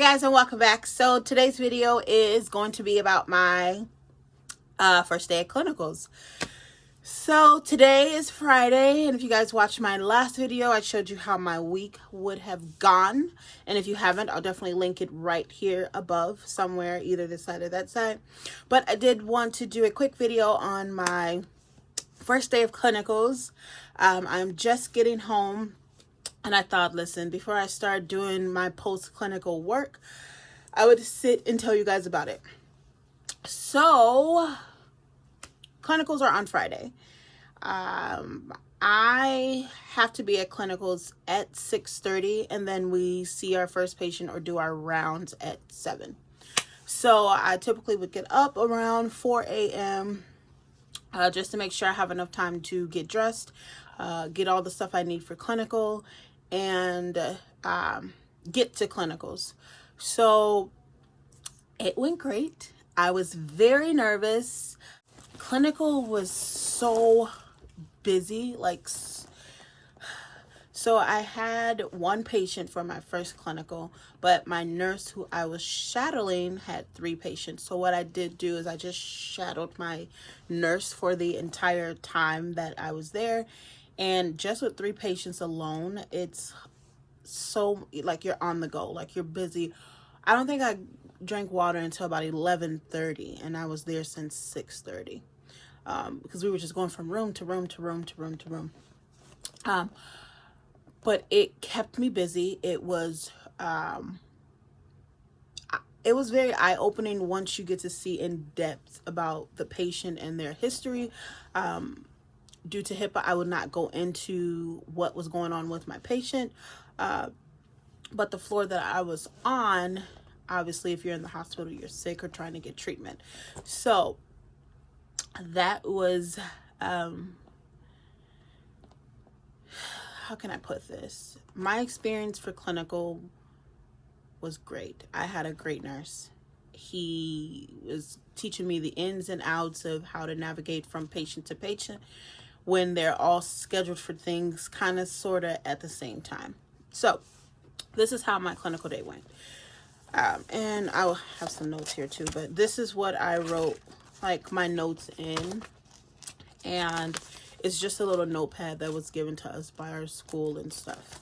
guys, and welcome back. So today's video is going to be about my first day at clinicals. So today is Friday, and if you guys watched my last video, I showed you how my week would have gone. And if you haven't, I'll definitely link it right here above somewhere, either this side or that side. But I did want to do a quick video on my first day of clinicals. I'm just getting home. And I thought, listen, before I start doing my post-clinical work, I would sit and tell you guys about it. So, clinicals are on Friday. I have to be at clinicals at 6:30, and then we see our first patient or do our rounds at 7. So, I typically would get up around 4 a.m. Just to make sure I have enough time to get dressed, get all the stuff I need for clinical, and get to clinicals. So it went great. I was very nervous. Clinical was so busy. So I had one patient for my first clinical, but my nurse who I was shadowing had 3 patients. So what I did do is I just shadowed my nurse for the entire time that I was there. And just with 3 patients alone, it's so, like, you're on the go, like you're busy. I don't think I drank water until about 11:30, and I was there since 6:30, because we were just going from room to room to room to room to room. But it kept me busy. It was very eye-opening once you get to see in depth about the patient and their history. Due to HIPAA, I would not go into what was going on with my patient. But the floor that I was on, obviously, if you're in the hospital, you're sick or trying to get treatment. So that was, how can I put this? My experience for clinical was great. I had a great nurse. He was teaching me the ins and outs of how to navigate from patient to patient when they're all scheduled for things kind of sort of at the same time. So this is how my clinical day went. And I'll have some notes here too, but this is what I wrote, like, my notes in. And it's just a little notepad that was given to us by our school and stuff.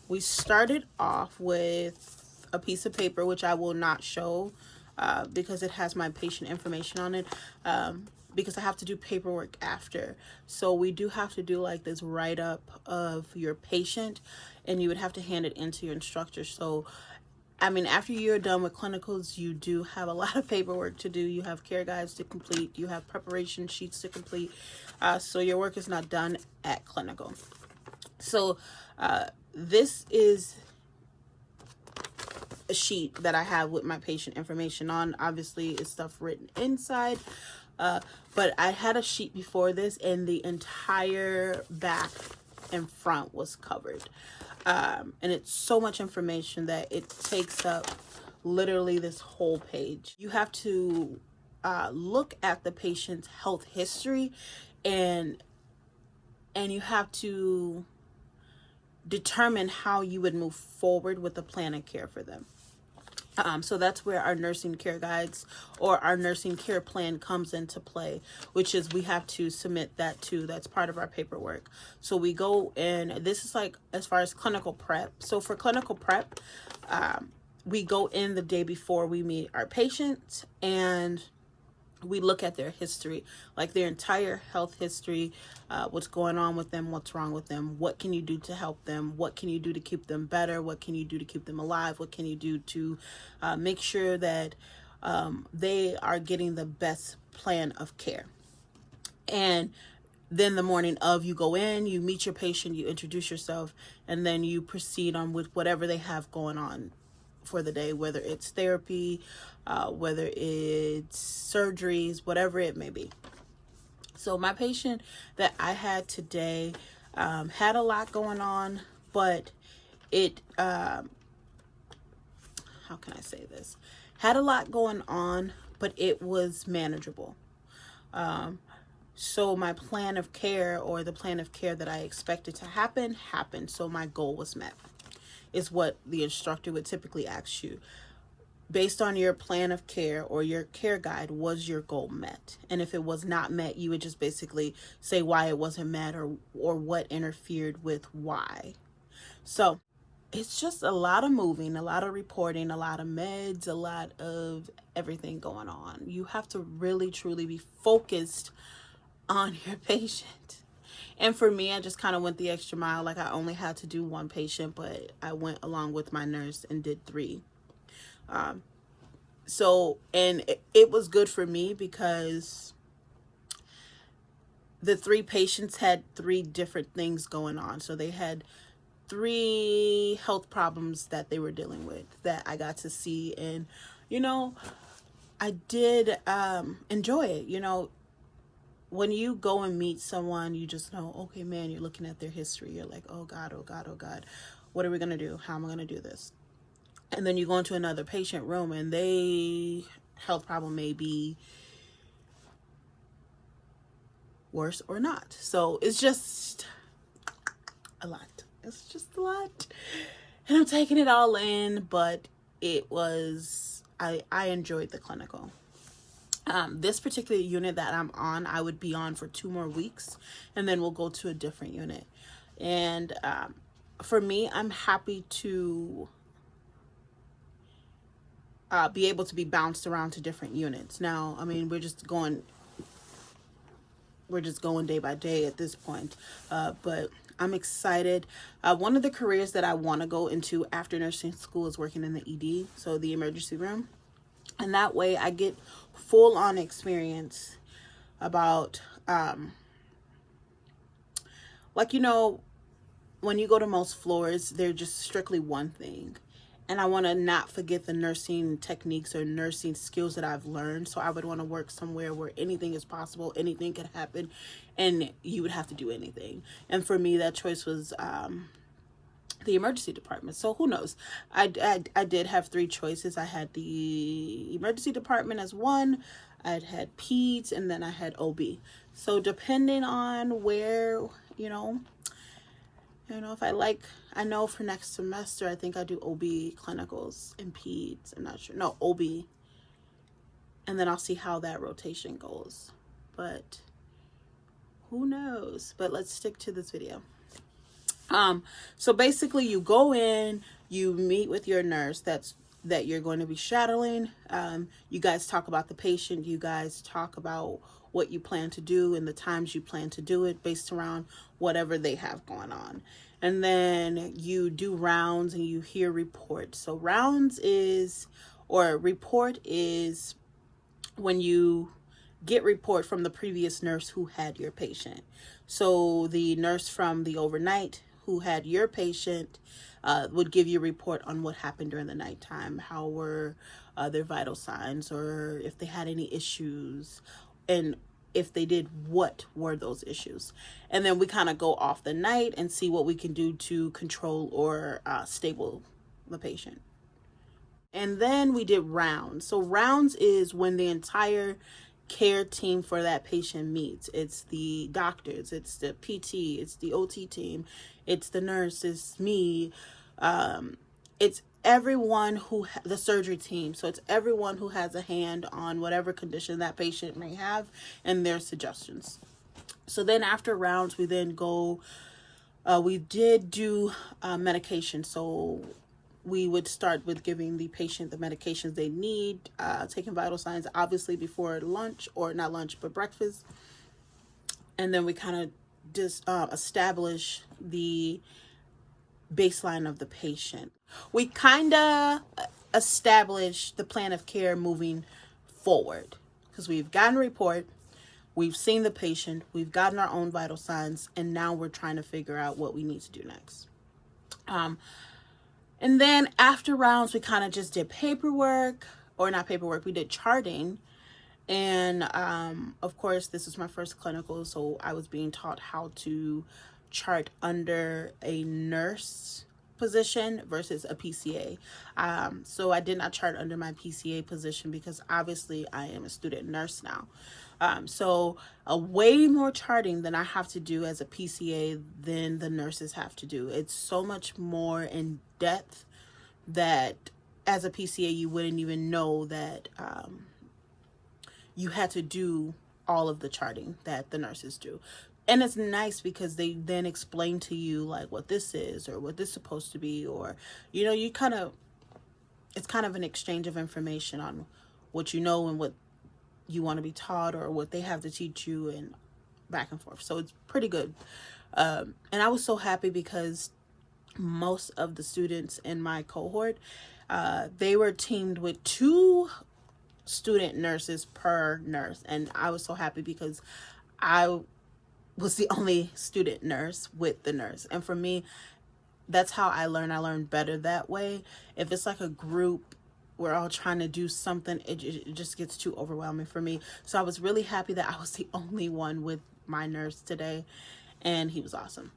We started off with a piece of paper, which I will not show because it has my patient information on it, because I have to do paperwork after. So we do have to do like this write-up of your patient, and you would have to hand it into your instructor. So I mean, after you're done with clinicals, you do have a lot of paperwork to do. You have care guides to complete. You have preparation sheets to complete. So your work is not done at clinical. So this is a sheet that I have with my patient information on. Obviously, it's stuff written inside. But I had a sheet before this, and the entire back and front was covered. And it's so much information that it takes up literally this whole page. You have to look at the patient's health history, and you have to determine how you would move forward with the plan of care for them. So that's where our nursing care guides or our nursing care plan comes into play, which is we have to submit that too. That's part of our paperwork. So we go in, this is like as far as clinical prep. So for clinical prep, we go in the day before we meet our patients, and we look at their history, like their entire health history, what's going on with them, what's wrong with them, what can you do to help them, what can you do to keep them better, what can you do to keep them alive, what can you do to make sure that they are getting the best plan of care. And then the morning of, you go in, you meet your patient, you introduce yourself, and then you proceed on with whatever they have going on for the day, whether it's therapy, whether it's surgeries, whatever it may be. So my patient that I had today had a lot going on, but it, how can I say this? Had a lot going on, but it was manageable. So my plan of care, or the plan of care that I expected to happen, happened. So my goal was met, is what the instructor would typically ask you. Based on your plan of care or your care guide, was your goal met? And if it was not met, you would just basically say why it wasn't met, or what interfered with why. So it's just a lot of moving, a lot of reporting, a lot of meds, a lot of everything going on. You have to really, truly be focused on your patient. And for me, I just kind of went the extra mile. Like, I only had to do one patient, but I went along with my nurse and did 3. And it was good for me because the 3 patients had 3 different things going on. So they had 3 health problems that they were dealing with that I got to see. And, I did enjoy it. When you go and meet someone, you just know, okay, man, you're looking at their history. You're like, oh God, oh God, oh God. What are we going to do? How am I going to do this? And then you go into another patient room and they health problem may be worse or not. So it's just a lot. It's just a lot. And I'm taking it all in, but I enjoyed the clinical. This particular unit that I'm on, I would be on for 2 more weeks, and then we'll go to a different unit. And for me, I'm happy to be able to be bounced around to different units. Now, I mean, we're just going day by day at this point, but I'm excited. One of the careers that I want to go into after nursing school is working in the ED, so the emergency room. And that way I get full-on experience about, when you go to most floors, they're just strictly one thing. And I want to not forget the nursing techniques or nursing skills that I've learned. So I would want to work somewhere where anything is possible, anything could happen, and you would have to do anything. And for me, that choice was the emergency department. So who knows? I did have 3 choices. I had the emergency department as one, I'd had peds, and then I had OB. So depending on where, if I know for next semester, I think I do OB clinicals and peds. I'm not sure. No, OB. And then I'll see how that rotation goes. But who knows? But let's stick to this video. So basically you go in, you meet with your nurse that you're going to be shadowing. You guys talk about the patient. You guys talk about what you plan to do and the times you plan to do it based around whatever they have going on. And then you do rounds and you hear reports. So report is when you get report from the previous nurse who had your patient. So the nurse from the overnight who had your patient would give you a report on what happened during the nighttime, how were their vital signs, or if they had any issues, and if they did, what were those issues. And then we kind of go off the night and see what we can do to control or stable the patient. And then we did rounds. So rounds is when the entire care team for that patient meets. It's the doctors, it's the PT, it's the OT team, it's the nurse, it's me, it's everyone the surgery team. So it's everyone who has a hand on whatever condition that patient may have and their suggestions. So then after rounds, we then go, we did do medication. So we would start with giving the patient the medications they need, taking vital signs, obviously before lunch, or not lunch, but breakfast. And then we kind of just establish the baseline of the patient. We kind of establish the plan of care moving forward because we've gotten a report, we've seen the patient, we've gotten our own vital signs, and now we're trying to figure out what we need to do next. And then after rounds, we kind of just did paperwork, or not paperwork, we did charting. And of course, this is my first clinical, so I was being taught how to chart under a nurse position versus a PCA. So I did not chart under my PCA position because obviously I am a student nurse now. So way more charting than I have to do as a PCA than the nurses have to do. It's so much more in depth that as a PCA you wouldn't even know that you had to do all of the charting that the nurses do. And it's nice because they then explain to you like what this is or what this is supposed to be, or you kind of, it's kind of an exchange of information on what you know and what you want to be taught or what they have to teach you, and back and forth. So it's pretty good. And I was so happy because most of the students in my cohort, they were teamed with 2 student nurses per nurse, and I was so happy because I was the only student nurse with the nurse. And for me, that's how I learn better that way. If it's like a group, we're all trying to do something, it just gets too overwhelming for me. So I was really happy that I was the only one with my nurse today, and he was awesome.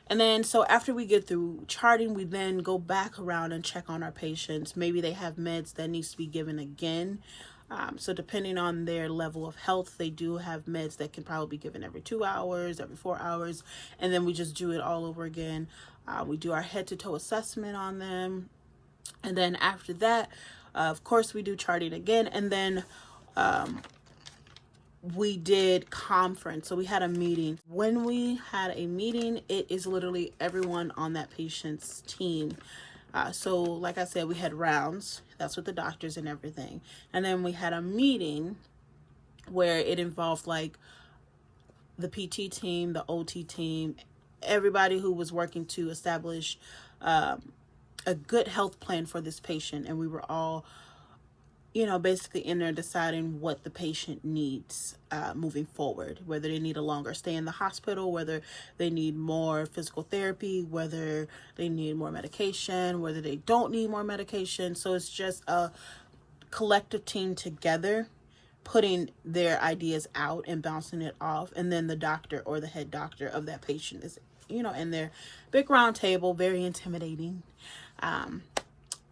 And then, so after we get through charting, we then go back around and check on our patients. Maybe they have meds that needs to be given again. So depending on their level of health, they do have meds that can probably be given every 2 hours, every 4 hours. And then we just do it all over again. We do our head to toe assessment on them. And then after that, of course, we do charting again. And then we did conference. So we had a meeting. When we had a meeting, it is literally everyone on that patient's team. So like I said, we had rounds. That's with the doctors and everything. And then we had a meeting where it involved like the PT team, the OT team, everybody who was working to establish a good health plan for this patient. And we were all basically in there deciding what the patient needs moving forward, whether they need a longer stay in the hospital, whether they need more physical therapy, whether they need more medication, whether they don't need more medication. So it's just a collective team together putting their ideas out and bouncing it off. And then the doctor or the head doctor of that patient is, in their big round table, very intimidating.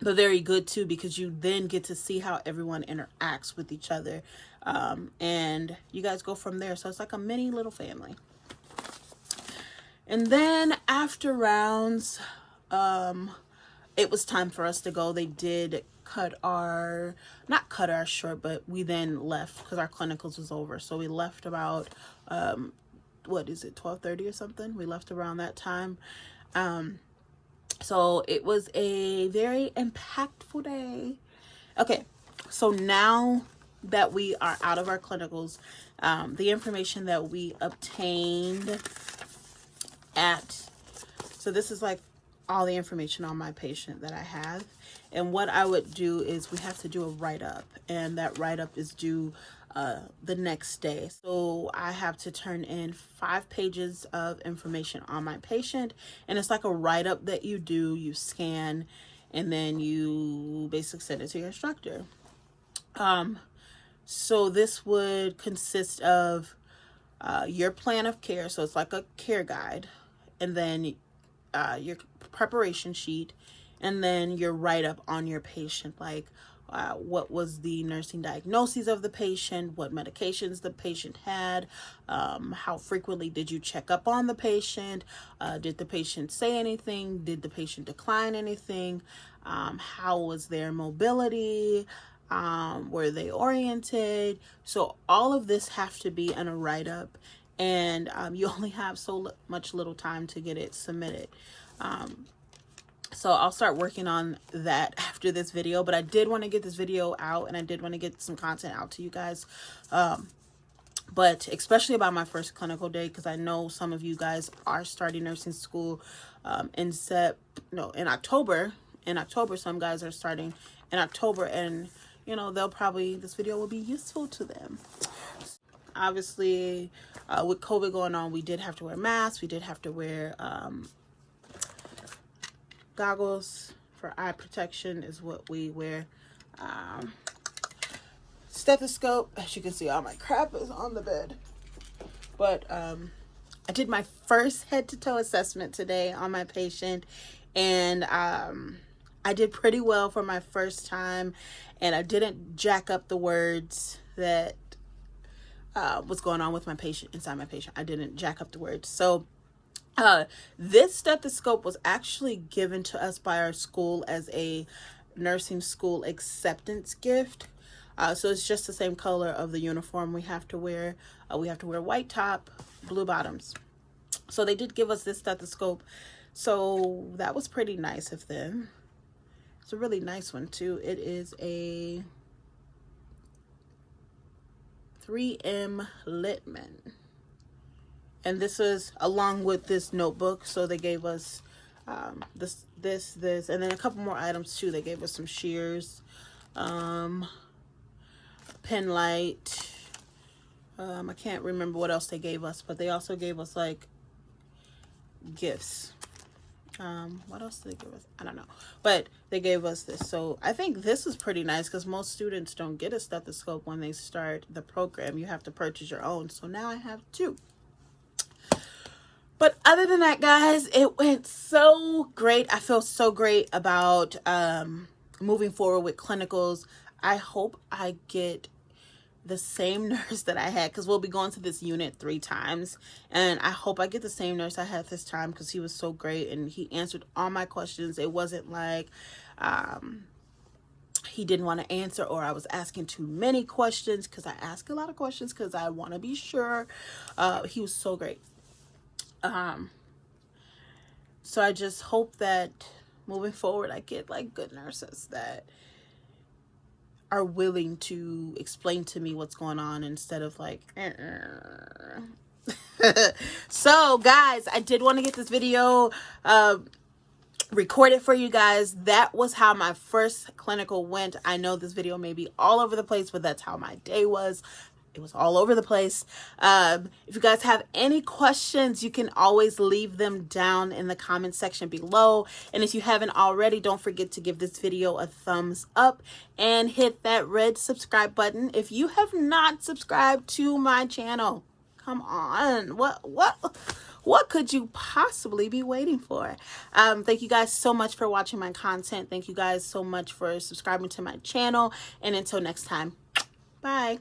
But very good too, because you then get to see how everyone interacts with each other. And you guys go from there. So it's like a mini little family. And then after rounds, it was time for us to go. They did not cut our short, but we then left because our clinicals was over. So we left about, 12:30 or something? We left around that time. So it was a very impactful day. Okay, so now that we are out of our clinicals, the information that we obtained so this is like all the information on my patient that I have. And what I would do is we have to do a write-up, and that write-up is due the next day. So I have to turn in 5 pages of information on my patient, and it's like a write-up that you scan, and then you basically send it to your instructor. So this would consist of your plan of care. So it's like a care guide, and then your preparation sheet, and then your write-up on your patient, like what was the nursing diagnoses of the patient, what medications the patient had, how frequently did you check up on the patient, did the patient say anything, did the patient decline anything, how was their mobility, were they oriented. So all of this have to be in a write-up, and you only have so much little time to get it submitted. So I'll start working on that after this video, but I did want to get this video out, and I did want to get some content out to you guys. But especially about my first clinical day, because I know some of you guys are starting nursing school in October. In October, some guys are starting in October, and this video will be useful to them. Obviously, with COVID going on, we did have to wear masks. We did have to wear goggles for eye protection is what we wear. Stethoscope. As you can see, all my crap is on the bed. But I did my first head-to-toe assessment today on my patient, and I did pretty well for my first time, and I didn't jack up the words that was going on with my patient, inside my patient. I didn't jack up the words. So this stethoscope was actually given to us by our school as a nursing school acceptance gift. So it's just the same color of the uniform we have to wear. We have to wear white top, blue bottoms. So they did give us this stethoscope. So that was pretty nice of them. It's a really nice one too. It is a 3M Littman. And this is along with this notebook. So they gave us this, and then a couple more items too. They gave us some shears, pen light. I can't remember what else they gave us, but they also gave us like gifts. What else did they give us? I don't know, but they gave us this. So I think this is pretty nice because most students don't get a stethoscope when they start the program. You have to purchase your own. So now I have two. But other than that, guys, it went so great. I feel so great about moving forward with clinicals. I hope I get the same nurse that I had, because we'll be going to this unit 3 times, and I hope I get the same nurse I had this time, because he was so great and he answered all my questions. It wasn't like he didn't want to answer or I was asking too many questions, because I ask a lot of questions because I want to be sure. He was so great. So I just hope that moving forward I get like good nurses that are willing to explain to me what's going on instead of like So guys, I did want to get this video recorded for you guys. That was how my first clinical went. I know this video may be all over the place, but that's how my day was. It was all over the place. If you guys have any questions, you can always leave them down in the comment section below. And if you haven't already, don't forget to give this video a thumbs up and hit that red subscribe button if you have not subscribed to my channel. Come on. What could you possibly be waiting for? Thank you guys so much for watching my content. Thank you guys so much for subscribing to my channel. And until next time, bye.